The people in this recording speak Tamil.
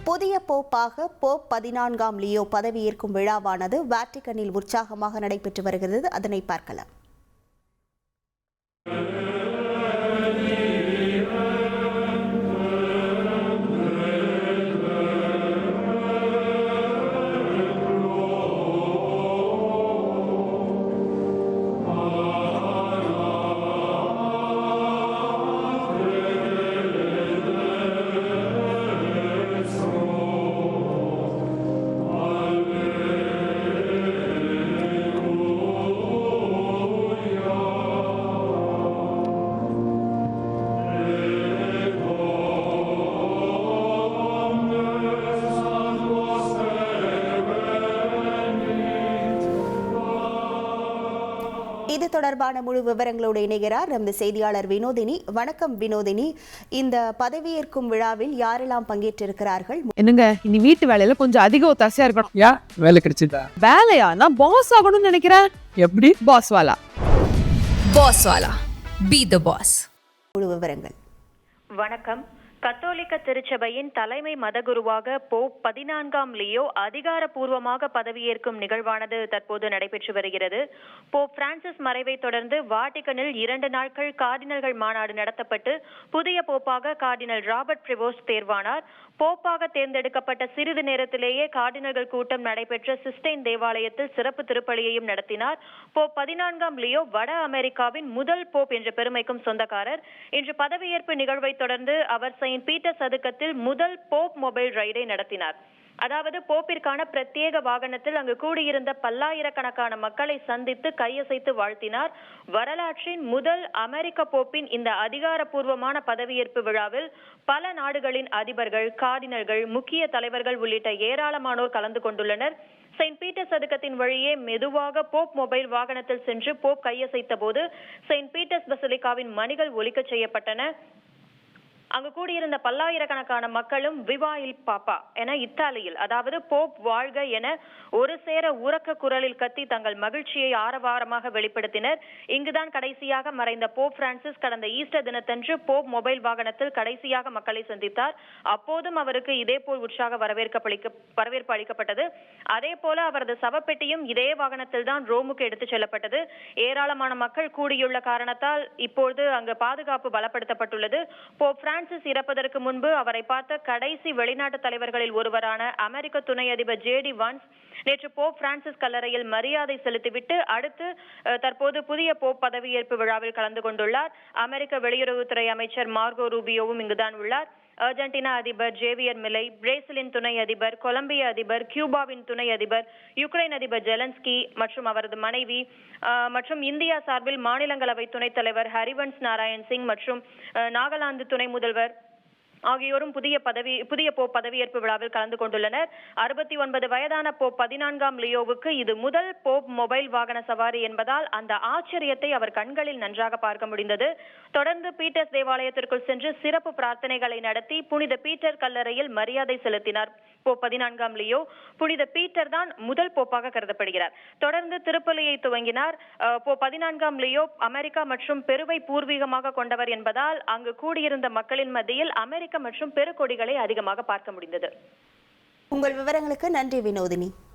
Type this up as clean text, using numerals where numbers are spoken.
புதிய போப்பாக போப் 14ஆம் லியோ பதவியேற்கும் விழாவானது வாட்டிகனில் உற்சாகமாக நடைபெற்று வருகிறது. அதனை பார்க்கலாம். இது தொடர்பான முழு விவரங்களோடு இணைகிறார் நமது செய்தியாளர் வினோதினி. வணக்கம் வினோதினி, இந்த பதவியேற்கும் விழாவில் யாரெல்லாம் பங்கேற்றிருக்கிறார்கள்? என்னங்க, இனி வீட்டு வேலையில கொஞ்சம் அதிக ஒத்தாசையா இருக்கணும். யா வேலை கிடைச்சதா? வேலையா? நான் பாஸ் ஆகணும்னு நினைக்கிறேன். எப்படி? பாஸ் வாலா பி தி பாஸ். முழு விவரங்கள். வணக்கம். கத்தோலிக்க திருச்சபையின் தலைமை மதகுருவாக போப் 14ஆம் லியோ அதிகாரப்பூர்வமாக பதவியேற்கும் நிகழ்வானது தற்போது நடைபெற்று வருகிறது. போப் பிரான்சிஸ் மறைவை தொடர்ந்து வாட்டிகனில் 2 நாட்கள் கார்டினல்கள் மாநாடு நடத்தப்பட்டு புதிய போப்பாக கார்டினல் ராபர்ட் பிரிவோஸ்ட் தேர்வானார். போப்பாக தேர்ந்தெடுக்கப்பட்ட சிறிது நேரத்திலேயே கார்டினல்கள் கூட்டம் நடைபெற்ற சிஸ்டைன் தேவாலயத்தில் சிறப்பு திருப்பலியையும் நடத்தினார். போப் 14ஆம் லியோ வட அமெரிக்காவின் முதல் போப் என்ற பெருமைக்கும் சொந்தக்காரர். இன்று பதவியேற்பு நிகழ்வை தொடர்ந்து அவர் செயின்ட் பீட்டர் சதுக்கத்தில் முதல் போப் மொபைல் ரைடை நடத்தினார். அதாவது போப்பிற்கான பிரத்யேக வாகனத்தில் அங்கு கூடியிருந்த பல்லாயிரக்கணக்கான மக்களை சந்தித்து கையசைத்து வாழ்த்தினார். வரலாற்றின் முதல் அமெரிக்க போப்பின் இந்த அதிகாரப்பூர்வமான பதவியேற்பு விழாவில் பல நாடுகளின் அதிபர்கள், கார்டினல்கள், முக்கிய தலைவர்கள் உள்ளிட்ட ஏராளமானோர் கலந்து கொண்டுள்ளனர். செயின்ட் பீட்டர் சதுக்கத்தின் வழியே மெதுவாக போப் மொபைல் வாகனத்தில் சென்று போப் கையசைத்த போது செயின்ட் பீட்டர்ஸ் பசிலிகாவின் மணிகள் ஒலிக்க செய்யப்பட்டன. அங்கு கூடியிருந்த பல்லாயிரக்கணக்கான மக்களும் விவா இல் பாப்பா என இத்தாலியில், அதாவது போப் வாழ்க என ஒரு சேர உரக்க குரலில் கத்தி தங்கள் மகிழ்ச்சியை ஆரவாரமாக வெளிப்படுத்தினர். இங்குதான் கடைசியாக மறைந்த போப் பிரான்சிஸ் கடந்த ஈஸ்டர் தினத்தன்று போப் மொபைல் வாகனத்தில் கடைசியாக மக்களை சந்தித்தார். அப்போதும் அவருக்கு இதேபோல் உற்சாக வரவேற்பு அளிக்கப்பட்டது. அதே போல அவரது சவப்பெட்டியும் இதே வாகனத்தில் தான் ரோமுக்கு எடுத்துச் செல்லப்பட்டது. ஏராளமான மக்கள் கூடியுள்ள காரணத்தால் இப்போது அங்கு பாதுகாப்பு பலப்படுத்தப்பட்டுள்ளது. போப் பிரான்சிஸ் இறப்பதற்கு முன்பு அவரை பார்த்த கடைசி வெளிநாட்டு தலைவர்களில் ஒருவரான அமெரிக்க துணை அதிபர் ஜேடி வான்ஸ் நேற்று போப் பிரான்சிஸ் கல்லறையில் மரியாதை செலுத்திவிட்டு அடுத்து தற்போது புதிய போப் பதவியேற்பு விழாவில் கலந்து கொண்டுள்ளார். அமெரிக்க வெளியுறவுத்துறை அமைச்சர் மார்கோ ரூபியோவும் இங்குதான் உள்ளார். அர்ஜென்டினா அதிபர் ஜேவியர் மிலை, பிரேசிலின் துணை அதிபர், கொலம்பியா அதிபர், கியூபாவின் துணை அதிபர், யுக்ரைன் அதிபர் ஜெலன்ஸ்கி மற்றும் அவரது மனைவி மற்றும் இந்தியா சார்பில் மாநிலங்களவை துணைத் தலைவர் ஹரிவன்ஸ் நாராயண் சிங் மற்றும் நாகாலாந்து துணை முதல்வர் ஆகியோரும் புதிய போப் பதவியேற்பு விழாவில் கலந்து கொண்டுள்ளனர். 69 வயதான போப் 14ஆம் லியோவுக்கு இது முதல் போப் மொபைல் வாகன சவாரி என்பதால் அந்த ஆச்சரியத்தை அவர் கண்களில் நன்றாக பார்க்க முடிந்தது. தொடர்ந்து பீட்டர்ஸ் தேவாலயத்திற்குள் சென்று சிறப்பு பிரார்த்தனைகளை நடத்தி புனித பீட்டர் கல்லறையில் மரியாதை செலுத்தினார். போப் 14ஆம் லியோ புனித பீட்டர் தான் முதல் போப்பாக கருதப்படுகிறார். தொடர்ந்து திருப்பலியை துவங்கினார். போப் 14ஆம் லியோ அமெரிக்கா மற்றும் பெருவை பூர்வீகமாக கொண்டவர் என்பதால் அங்கு கூடியிருந்த மக்களின் மத்தியில் அமெரிக்க மற்றும் பெருக்கொடிகளை அதிகமாக பார்க்க முடிந்தது. உங்கள் விவரங்களுக்கு நன்றி வினோதினி.